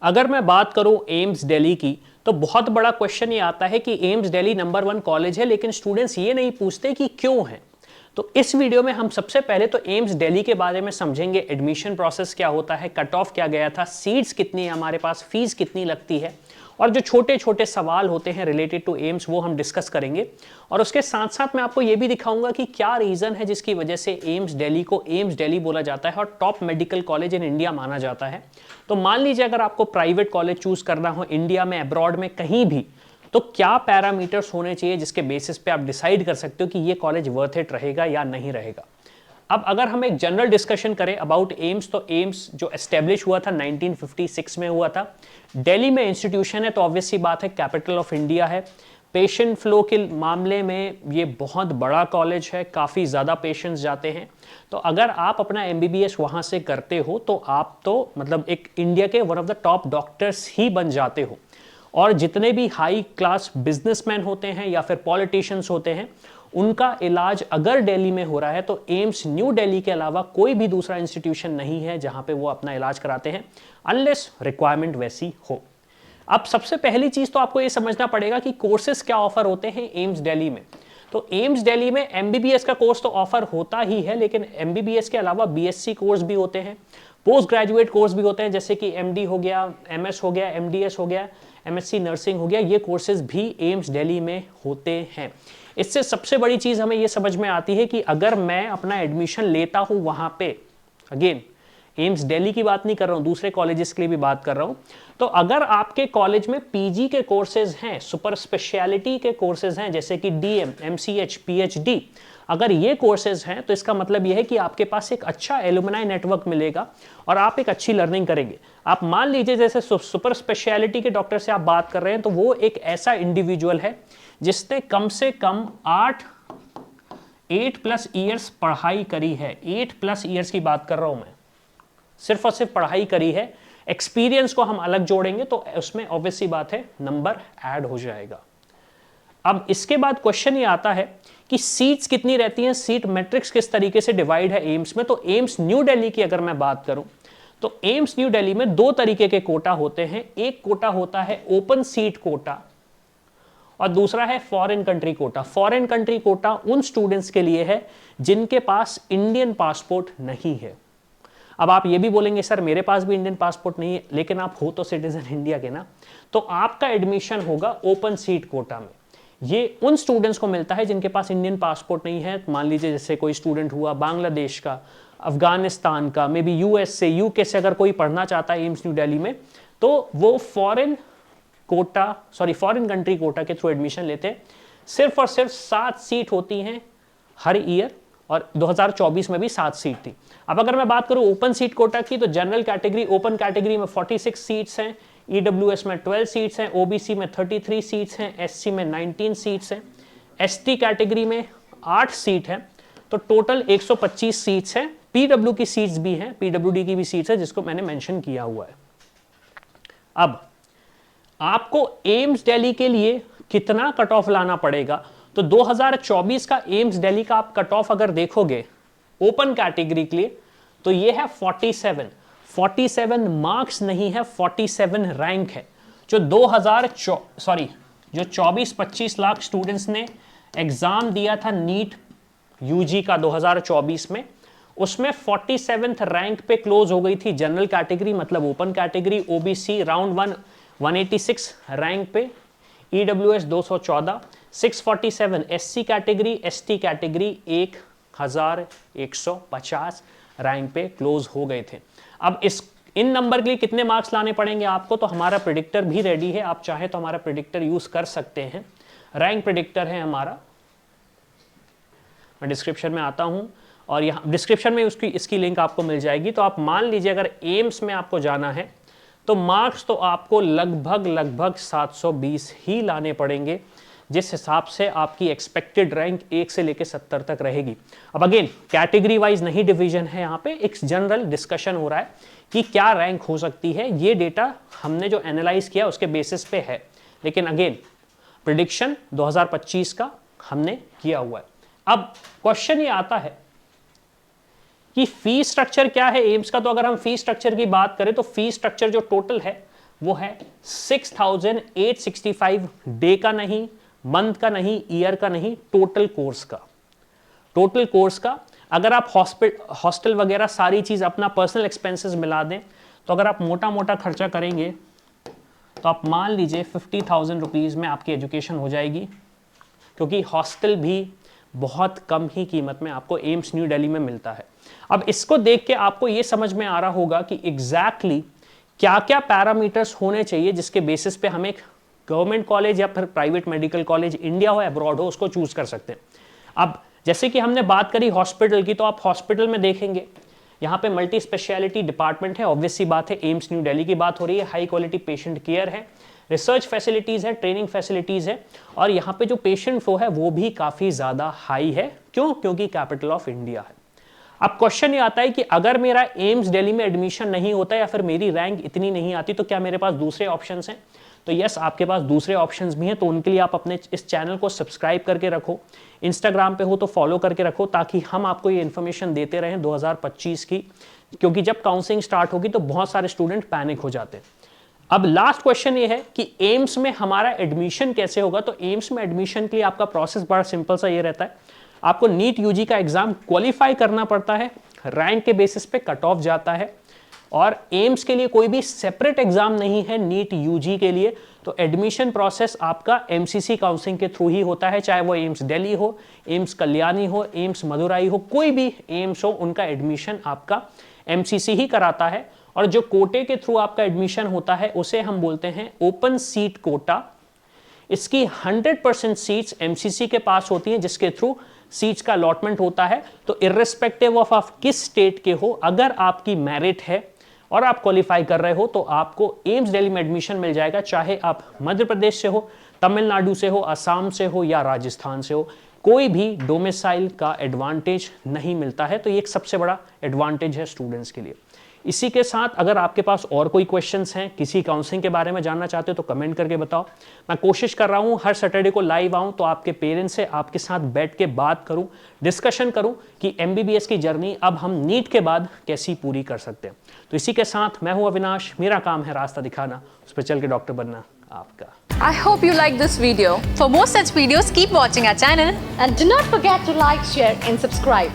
अगर मैं बात करूं एम्स दिल्ली की, तो बहुत बड़ा क्वेश्चन ये आता है कि एम्स दिल्ली नंबर 1 कॉलेज है, लेकिन स्टूडेंट्स ये नहीं पूछते कि क्यों है। तो इस वीडियो में हम सबसे पहले तो एम्स दिल्ली के बारे में समझेंगे, एडमिशन प्रोसेस क्या होता है, कट ऑफ क्या गया था, सीट्स कितनी है हमारे पास, फीस कितनी लगती है, और जो छोटे छोटे सवाल होते हैं रिलेटेड टू एम्स वो हम डिस्कस करेंगे। और उसके साथ साथ मैं आपको ये भी दिखाऊंगा कि क्या रीज़न है जिसकी वजह से एम्स दिल्ली को एम्स दिल्ली बोला जाता है और top medical college in India माना जाता है। तो मान लीजिए अगर आपको प्राइवेट कॉलेज चूज करना हो इंडिया में, अब्रॉड में, कहीं भी, तो क्या पैरामीटर्स होने चाहिए जिसके बेसिस पे आप डिसाइड कर सकते हो कि ये कॉलेज वर्थ इट रहेगा या नहीं रहेगा। अब अगर हम एक जनरल डिस्कशन करें अबाउट एम्स, तो एम्स जो एस्टेब्लिश हुआ था 1956 में हुआ था। दिल्ली में इंस्टीट्यूशन है तो ऑब्वियस सी बात है कैपिटल ऑफ इंडिया है। पेशेंट फ्लो के मामले में ये बहुत बड़ा कॉलेज है, काफ़ी ज़्यादा पेशेंट्स जाते हैं। तो अगर आप अपना एमबीबीएस वहाँ से करते हो तो आप तो मतलब एक इंडिया के one of the top doctors ही बन जाते हो। और जितने भी हाई क्लास बिजनेसमैन होते हैं या फिर पॉलिटिशियंस होते हैं, उनका इलाज अगर दिल्ली में हो रहा है तो एम्स न्यू दिल्ली के अलावा कोई भी दूसरा इंस्टीट्यूशन नहीं है जहां पे वो अपना इलाज कराते हैं, अनलेस रिक्वायरमेंट वैसी हो। अब सबसे पहली चीज तो आपको ये समझना पड़ेगा कि कोर्सेज क्या ऑफर होते हैं एम्स दिल्ली में। तो एम्स दिल्ली में एमबीबीएस का कोर्स तो ऑफर होता ही है, लेकिन एमबीबीएस के अलावा बीएससी कोर्स भी होते हैं, पोस्ट ग्रेजुएट कोर्स भी होते हैं, जैसे कि एमडी हो गया, एमएस हो गया, एमडीएस हो गया, एमएससी नर्सिंग हो गया। ये कोर्सेज भी एम्स दिल्ली में होते हैं। इससे सबसे बड़ी चीज हमें यह समझ में आती है कि अगर मैं अपना एडमिशन लेता हूं वहां पे, अगेन एम्स दिल्ली की बात नहीं कर रहा हूं, दूसरे कॉलेजेस के लिए भी बात कर रहा हूं, तो अगर आपके कॉलेज में पीजी के कोर्सेज हैं, सुपर स्पेशलिटी के कोर्सेज हैं, जैसे कि डीएम, एमसीएच, पीएचडी, अगर ये कोर्सेज हैं तो इसका मतलब यह है कि आपके पास एक अच्छा एलुमनाई नेटवर्क मिलेगा और आप एक अच्छी लर्निंग करेंगे। आप मान लीजिए जैसे सुपर स्पेशलिटी के डॉक्टर से आप बात कर रहे हैं, तो वो एक ऐसा इंडिविजुअल है जिसने कम से कम 8+ ईयर्स पढ़ाई करी है। 8+ ईयर्स की बात कर रहा हूं मैं, सिर्फ और सिर्फ पढ़ाई करी है। एक्सपीरियंस को हम अलग जोड़ेंगे तो उसमें ऑब्वियस सी बात है नंबर ऐड हो जाएगा। अब इसके बाद क्वेश्चन ये आता है कि सीट्स कितनी रहती हैं, सीट मैट्रिक्स किस तरीके से डिवाइड है एम्स में। तो एम्स न्यू दिल्ली की अगर मैं बात करूं तो एम्स न्यू दिल्ली में 2 तरीके के कोटा होते हैं। एक कोटा होता है ओपन सीट कोटा और दूसरा है foreign country quota. Foreign country quota उन स्टूडेंट्स के लिए है जिनके पास इंडियन पासपोर्ट नहीं है। अब आप ये भी बोलेंगे सर मेरे पास भी इंडियन पासपोर्ट नहीं है, लेकिन आप हो तो सिटीजन इंडिया के ना, तो आपका एडमिशन होगा ओपन सीट कोटा में। ये उन स्टूडेंट्स को मिलता है जिनके पास इंडियन पासपोर्ट नहीं है। मान लीजिए जैसे कोई स्टूडेंट हुआ बांग्लादेश का, अफगानिस्तान का, मे बी यूएस से, यूके से अगर कोई पढ़ना चाहता है एम्स न्यू दिल्ली में, तो वो फॉरेन कंट्री कोटा के थ्रू एडमिशन लेते हैं। सिर्फ और सिर्फ 7 सीट होती हैं हर ईयर, और 2024 में भी 7 सीट थी। अब अगर मैं बात करूं ओपन सीट कोटा की, तो जनरल कैटेगरी, ओपन कैटेगरी में 46 सीट्स हैं, ईडब्ल्यूएस में 12 सीट्स हैं, ओबीसी में 33 सीट्स हैं, एससी में 19 सीट्स हैं, एसटी कैटेगरी में 8 सीट हैं, तो टोटल 125 सीट्स हैं। पीडब्ल्यू की सीट्स भी हैं, पीडब्ल्यूडी की भी सीट्स है जिसको मैंने मेंशन किया हुआ है। अब आपको एम्स दिल्ली के लिए कितना कट ऑफ लाना पड़ेगा, तो 2024 का एम्स दिल्ली का आप कट ऑफ अगर देखोगे ओपन कैटेगरी के लिए, तो ये है 47 मार्क्स नहीं है, 47 रैंक है। जो 24-25 लाख स्टूडेंट्स ने एग्जाम दिया था नीट यूजी का 2024 में, उसमें 47th रैंक पे क्लोज हो गई थी जनरल कैटेगरी, मतलब open category. OBC round 1 186 rank पे, EWS 214, 647 SC category, ST category 1150 rank पे क्लोज हो गए थे। अब इन नंबर के लिए कितने मार्क्स लाने पड़ेंगे आपको, तो हमारा प्रेडिक्टर भी रेडी है, आप चाहे तो हमारा प्रेडिक्टर यूज कर सकते हैं। रैंक प्रेडिक्टर है हमारा, मैं डिस्क्रिप्शन में आता हूं और यहाँ डिस्क्रिप्शन में इसकी लिंक आपको मिल जाएगी। तो आप मान लीजिए अगर एम्स में आपको जाना है तो मार्क्स तो आपको लगभग 720 ही लाने पड़ेंगे, जिस हिसाब से आपकी एक्सपेक्टेड रैंक 1 से लेकर 70 तक रहेगी। अब अगेन कैटेगरी वाइज नहीं डिवीजन है, यहाँ पे एक जनरल डिस्कशन हो रहा है कि क्या रैंक हो सकती है। ये डेटा हमने जो एनालाइज किया उसके बेसिस पे है, लेकिन अगेन प्रिडिक्शन 2025 का हमने किया हुआ है। अब क्वेश्चन ये आता है कि फी स्ट्रक्चर क्या है एम्स का। तो अगर हम फी स्ट्रक्चर की बात करें तो फी स्ट्रक्चर जो टोटल है वो है 6,865 डे का नहीं, मंथ का नहीं, ईयर का नहीं, टोटल कोर्स का। टोटल कोर्स का अगर आप हॉस्टल वगैरह सारी चीज़ अपना पर्सनल एक्सपेंसेस मिला दें तो अगर आप मोटा मोटा खर्चा करेंगे तो आप मान लीजिए 50,000 रुपीज़ में आपकी एजुकेशन हो जाएगी, क्योंकि हॉस्टल भी बहुत कम ही कीमत में आपको एम्स न्यू दिल्ली में मिलता है। अब इसको देख के आपको ये समझ में आ रहा होगा कि एग्जैक्टली क्या क्या पैरामीटर्स होने चाहिए जिसके बेसिस पे हम एक गवर्नमेंट कॉलेज या फिर प्राइवेट मेडिकल कॉलेज, इंडिया हो अब्रॉड हो, उसको चूज कर सकते हैं। अब जैसे कि हमने बात करी हॉस्पिटल की, तो आप हॉस्पिटल में देखेंगे यहाँ पे मल्टी स्पेशलिटी डिपार्टमेंट है, ऑब्वियस सी बात है, एम्स न्यू दिल्ली की बात हो रही है, हाई क्वालिटी पेशेंट केयर है, रिसर्च फैसिलिटीज़ है, ट्रेनिंग फैसिलिटीज़ है, और यहाँ पे जो पेशेंट फ्लो है वो भी काफ़ी ज़्यादा हाई है। क्यों? क्योंकि कैपिटल ऑफ इंडिया है। अब क्वेश्चन ये आता है कि अगर मेरा एम्स दिल्ली में एडमिशन नहीं होता या फिर मेरी रैंक इतनी नहीं आती तो क्या मेरे पास दूसरे ऑप्शंस हैं? तो यस, आपके पास दूसरे ऑप्शंस भी हैं। तो उनके लिए आप अपने इस चैनल को सब्सक्राइब करके रखो, इंस्टाग्राम पे हो तो फॉलो करके रखो, ताकि हम आपको ये इन्फॉर्मेशन देते रहें 2025 की, क्योंकि जब काउंसलिंग स्टार्ट होगी तो बहुत सारे स्टूडेंट पैनिक हो जाते हैं। अब लास्ट क्वेश्चन ये है कि एम्स में हमारा एडमिशन कैसे होगा। तो एम्स में एडमिशन के लिए आपका प्रोसेस बड़ा सिंपल सा ये रहता है, आपको नीट यूजी का एग्जाम क्वालिफाई करना पड़ता है, रैंक के बेसिस पे कट ऑफ जाता है, और एम्स के लिए कोई भी सेपरेट एग्जाम नहीं है नीट यूजी के लिए। तो एडमिशन प्रोसेस आपका एमसीसी काउंसलिंग के थ्रू ही होता है, चाहे वो एम्स दिल्ली हो, एम्स कल्याणी हो, एम्स मदुराई हो, कोई भी एम्स हो, उनका एडमिशन आपका एमसीसी ही कराता है। और जो कोटे के थ्रू आपका एडमिशन होता है उसे हम बोलते हैं ओपन सीट कोटा। इसकी 100% सीट्स एमसीसी के पास होती हैं, जिसके थ्रू सीट्स का अलॉटमेंट होता है। तो इर्रेस्पेक्टिव ऑफ आप किस स्टेट के हो, अगर आपकी मेरिट है और आप क्वालिफाई कर रहे हो तो आपको एम्स दिल्ली में एडमिशन मिल जाएगा, चाहे आप मध्य प्रदेश से हो, तमिलनाडु से हो, असम से हो या राजस्थान से हो, कोई भी डोमिसाइल का एडवांटेज नहीं मिलता है। तो ये एक सबसे बड़ा एडवांटेज है स्टूडेंट्स के लिए। इसी के साथ अगर आपके पास और कोई क्वेश्चंस हैं, किसी काउंसलिंग के बारे में जानना चाहते हो तो कमेंट करके बताओ। मैं कोशिश कर रहा हूं हर सैटरडे को लाइव आऊं तो आपके पेरेंट्स से आपके साथ बैठ के बात करूं, डिस्कशन करूं कि एमबीबीएस की जर्नी अब हम नीट के बाद कैसी पूरी कर सकते हैं। तो इसी के साथ मैं हूं अविनाश, मेरा काम है रास्ता दिखाना, उस पर चल के डॉक्टर बनना आपका। I hope you like this video. For more such videos, keep watching our channel and do not forget to like, share and subscribe.